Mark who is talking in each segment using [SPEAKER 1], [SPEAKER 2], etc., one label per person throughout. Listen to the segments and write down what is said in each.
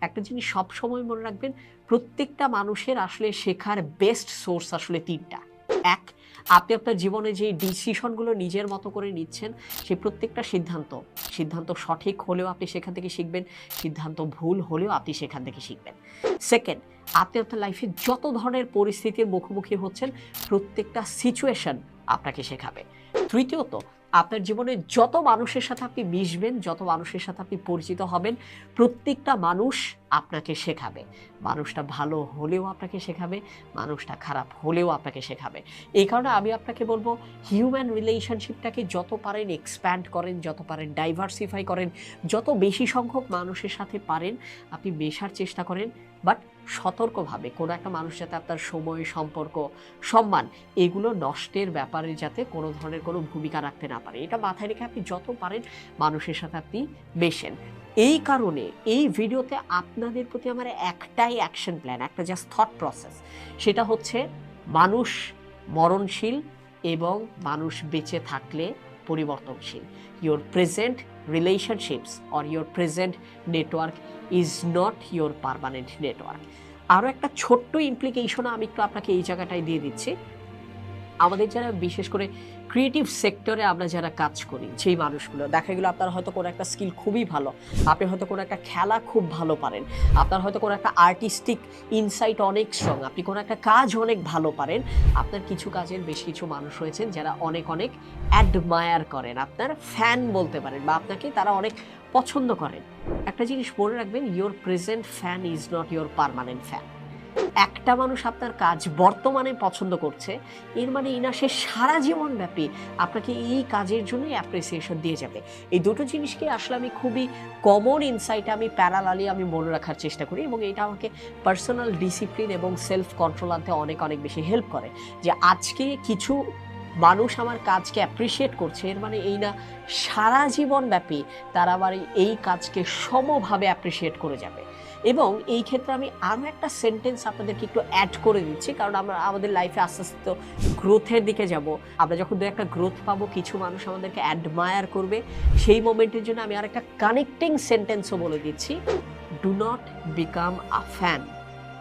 [SPEAKER 1] একটা জিনিস সবসময় মনে রাখবেন, প্রত্যেকটা মানুষের আসলে শেখার বেস্ট সোর্স আসলে তিনটা। এক, আপনি আপনার জীবনে যে ডিসিশনগুলো নিজের মতো করে নিচ্ছেন, সেই প্রত্যেকটা সিদ্ধান্ত সঠিক হলেও আপনি সেখান থেকে শিখবেন, সিদ্ধান্ত ভুল হলেও আপনি সেখান থেকে শিখবেন। সেকেন্ড, আপনি আপনার লাইফে যত ধরনের পরিস্থিতির মুখোমুখি হচ্ছেন, প্রত্যেকটা সিচুয়েশন আপনাকে শেখাবে। তৃতীয়ত, আপনার জীবনে যত মানুষের সাথে আপনি মিশবেন, যত মানুষের সাথে আপনি পরিচিত হবেন, প্রত্যেকটা মানুষ আপনাকে শেখাবে। মানুষটা ভালো হলেও আপনাকে শেখাবে, মানুষটা খারাপ হলেও আপনাকে শেখাবে। এই কারণে আমি আপনাকে বলবো, হিউম্যান রিলেশনশিপটাকে যত পারেন এক্সপ্যান্ড করেন, যত পারেন ডাইভার্সিফাই করেন, যত বেশি সংখ্যক মানুষের সাথে পারেন আপনি মেশার চেষ্টা করেন। বাট সতর্কভাবে, কোনো একটা মানুষ যাতে আপনার সময়, সম্পর্ক, সম্মান এগুলো নষ্টের ব্যাপারে যাতে কোনো ধরনের কোনো ভূমিকা রাখতে না পারে, এটা মাথায় রেখে আপনি যত পারেন মানুষের সাথে আপনি মেশেন। এই কারণে এই ভিডিওতে আপনাদের প্রতি আমার একটাই অ্যাকশন প্ল্যান, একটা জাস্ট থট প্রসেস, সেটা হচ্ছে মানুষ মরণশীল এবং মানুষ বেঁচে থাকলে পরিবর্তনশীল। Your present relationships or your present network is not your permanent network. আরও একটা ছোট্ট ইমপ্লিকেশন আমি একটু আপনাকে এই জায়গাটায় দিয়ে দিচ্ছি। আমাদের যারা বিশেষ করে ক্রিয়েটিভ সেক্টরে আমরা যারা কাজ করি, সেই মানুষগুলো দেখা গেলো আপনার হয়তো কোনো একটা স্কিল খুবই ভালো, আপনি হয়তো কোনো একটা খেলা খুব ভালো পারেন, আপনার হয়তো কোনো একটা আর্টিস্টিক ইনসাইট অনেক স্ট্রং, আপনি কোনো একটা কাজ অনেক ভালো পারেন, আপনার কিছু কাজের বেশ কিছু মানুষ রয়েছেন যারা অনেক অনেক অ্যাডমায়ার করেন, আপনার ফ্যান বলতে পারেন, বা আপনাকে তারা অনেক পছন্দ করেন। একটা জিনিস মনে রাখবেন, your present fan is not your permanent fan. একটা মানুষ আপনার কাজ বর্তমানে পছন্দ করছে, এর মানে এই না সে সারা জীবন ব্যাপী আপনাকে এই কাজের জন্যই অ্যাপ্রিসিয়েশন দিয়ে যাবে। এই দুটো জিনিসকে আসলে আমি খুবই কমন ইনসাইটে আমি প্যারালালি আমি মনে রাখার চেষ্টা করি, এবং এটা আমাকে পার্সোনাল ডিসিপ্লিন এবং সেলফ কন্ট্রোল আনতে অনেক অনেক বেশি হেল্প করে। যে আজকে কিছু মানুষ আমার কাজকে অ্যাপ্রিসিয়েট করছে, এর মানে এই না সারা জীবন ব্যাপী তারা আবার এই কাজকে সমভাবে অ্যাপ্রিসিয়েট করে যাবে। এবং এই ক্ষেত্রে আমি আরও একটা সেন্টেন্স আপনাদেরকে একটু অ্যাড করে দিচ্ছি, কারণ আমরা আমাদের লাইফে আস্তে আস্তে তো গ্রোথের দিকে যাব। আমরা যখন দু একটা গ্রোথ পাবো, কিছু মানুষ আমাদেরকে অ্যাডমায়ার করবে, সেই মোমেন্টের জন্য আমি আর একটা কানেক্টিং সেন্টেন্সও বলে দিচ্ছি, do not become a fan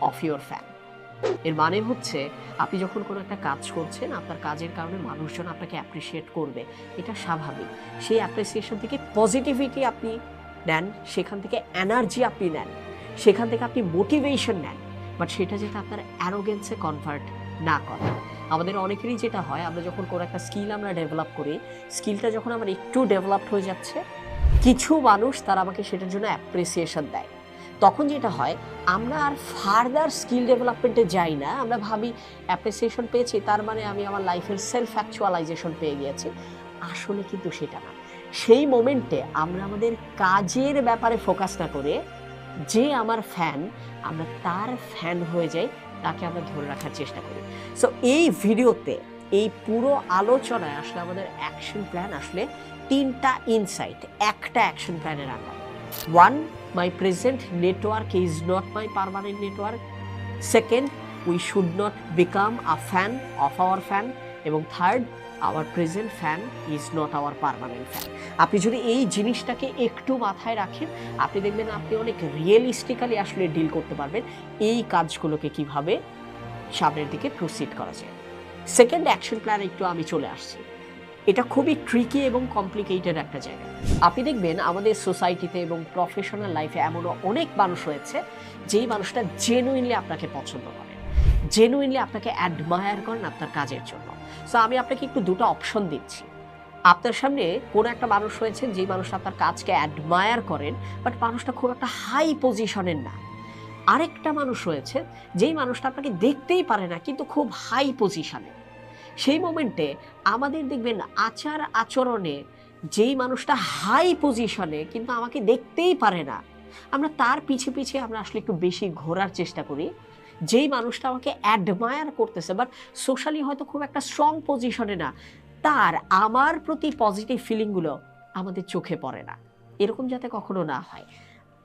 [SPEAKER 1] of your fan. এর মানে হচ্ছে, আপনি যখন কোনো একটা কাজ করছেন, আপনার কাজের কারণে মানুষজন আপনাকে অ্যাপ্রিসিয়েট করবে, এটা স্বাভাবিক। সেই অ্যাপ্রিসিয়েশন থেকে পজিটিভিটি আপনি নেন, সেখান থেকে এনার্জি আপনি নেন, সেখান থেকে আপনি মোটিভেশন নেন, বাট সেটা যাতে আপনার অ্যারোগেন্সে কনভার্ট না করে। আমাদের অনেকেরই যেটা হয়, আমরা যখন কোনো একটা স্কিল আমরা ডেভেলপ করি, স্কিলটা যখন আমার একটু ডেভেলপড হয়ে যাচ্ছে, কিছু মানুষ তারা আমাকে সেটার জন্য অ্যাপ্রিসিয়েশন দেয়, তখন যেটা হয় আমরা আর ফার্দার স্কিল ডেভেলপমেন্টে যাই না, আমরা ভাবি অ্যাপ্রিসিয়েশন পেয়েছি তার মানে আমি আমার লাইফের সেলফ অ্যাকচুয়ালাইজেশন পেয়ে গিয়েছি। আসলে কিন্তু সেটা না। সেই মোমেন্টে আমরা আমাদের কাজের ব্যাপারে ফোকাস না করে, যে আমার ফ্যান, আমরা তার ফ্যান হয়ে যাই, তাকে আমরা ধরে রাখার চেষ্টা করি। সো এই ভিডিওতে, এই পুরো আলোচনায় আসলে আমাদের অ্যাকশন প্ল্যান আসলে তিনটা ইনসাইট একটা অ্যাকশন প্ল্যানের under. One, my present network is not my permanent network. Second, we should not become a fan of our fan. এবং third, our present fan is not our permanent fan. আপনি যদি এই জিনিসটাকে একটু মাথায় রাখেন, আপনি দেখবেন আপনি অনেক রিয়েলিস্টিক্যালি আসলে ডিল করতে পারবেন এই কাজগুলোকে কিভাবে সামনের দিকে প্রসিড করা যায়। সেকেন্ড অ্যাকশন প্ল্যান একটু আমি চলে আসছি। এটা খুবই ট্রিকি এবং কমপ্লিকেটেড একটা জায়গা। আপনি দেখবেন আমাদের সোসাইটিতে এবং প্রফেশনাল লাইফে এমনও অনেক মানুষ রয়েছে, যেই মানুষটা জেনুইনলি আপনাকে পছন্দ করেন, জেনুইনলি আপনাকে অ্যাডমায়ার করেন আপনার কাজের জন্য। সো আমি আপনাকে একটু দুটো অপশন দিচ্ছি। আপনার সামনে কোনো একটা মানুষ রয়েছে, যেই মানুষটা আপনার কাজকে অ্যাডমায়ার করেন, বাট মানুষটা খুব একটা হাই পজিশনের না। আরেকটা মানুষ রয়েছে, যেই মানুষটা আপনাকে দেখতেই পারে না কিন্তু খুব হাই পজিশনে। সেই মোমেন্টে আমাদের দেখবেন আচার আচরণে, যেই মানুষটা হাই পজিশনে কিন্তু আমাকে দেখতেই পারে না, আমরা তার পিছে পিছে আমরা আসলে একটু বেশি ঘোরার চেষ্টা করি। যেই মানুষটা আমাকে অ্যাডমায়ার করতেছে, বাট সোশ্যালি হয়তো খুব একটা স্ট্রং পজিশনে না, তার আমার প্রতি পজিটিভ ফিলিংগুলো আমাদের চোখে পড়ে না। এরকম যাতে কখনো না হয়।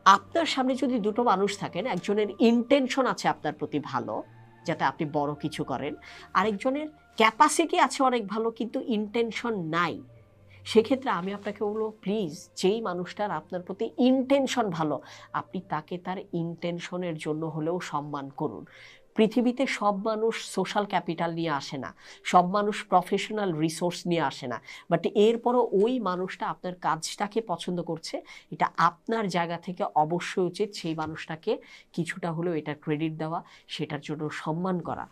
[SPEAKER 1] আপনার সামনে যদি দুটো মানুষ থাকেন, একজনের ইন্টেনশন আছে আপনার প্রতি ভালো, যাতে আপনি বড় কিছু করেন, আরেকজনের ক্যাপাসিটি আছে অনেক ভালো কিন্তু ইন্টেনশন নাই, সেক্ষেত্রে আমি আপনাকে বলবো প্লিজ, যেই মানুষটার আপনার প্রতি ইন্টেনশন ভালো, আপনি তাকে তার ইন্টেনশনের জন্য হলেও সম্মান করুন। পৃথিবীতে সব মানুষ সোশ্যাল ক্যাপিটাল নিয়ে আসে না, সব মানুষ প্রফেশনাল রিসোর্স নিয়ে আসে না, বাট এরপরও ওই মানুষটা আপনার কাজটাকে পছন্দ করছে, এটা আপনার জায়গা থেকে অবশ্যই উচিত সেই মানুষটাকে কিছুটা হলেও এটা ক্রেডিট দেওয়া, সেটার জন্য সম্মান করা।